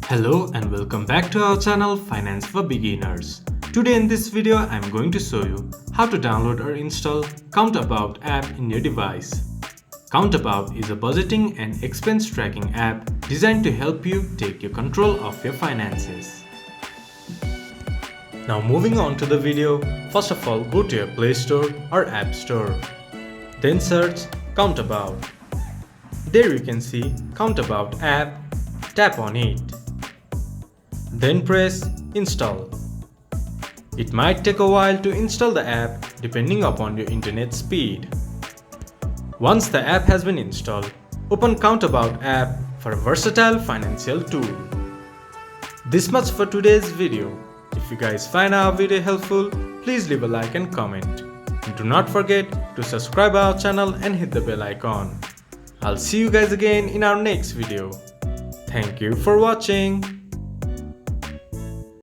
Hello and welcome back to our channel Finance for Beginners. Today in this video I am going to show you how to download or install Countabout app in your device. Countabout is a budgeting and expense tracking app designed to help you take your control of your finances. Now moving on to the video, first of all go to your Play Store or App Store. Then search Countabout. There you can see Countabout app, tap on it. Then press Install. It might take a while to install the app depending upon your internet speed. Once the app has been installed, open Countabout app for a versatile financial tool. This much for today's video. If you guys find our video helpful, please leave a like and comment. And do not forget to subscribe our channel and hit the bell icon. I'll see you guys again in our next video. Thank you for watching.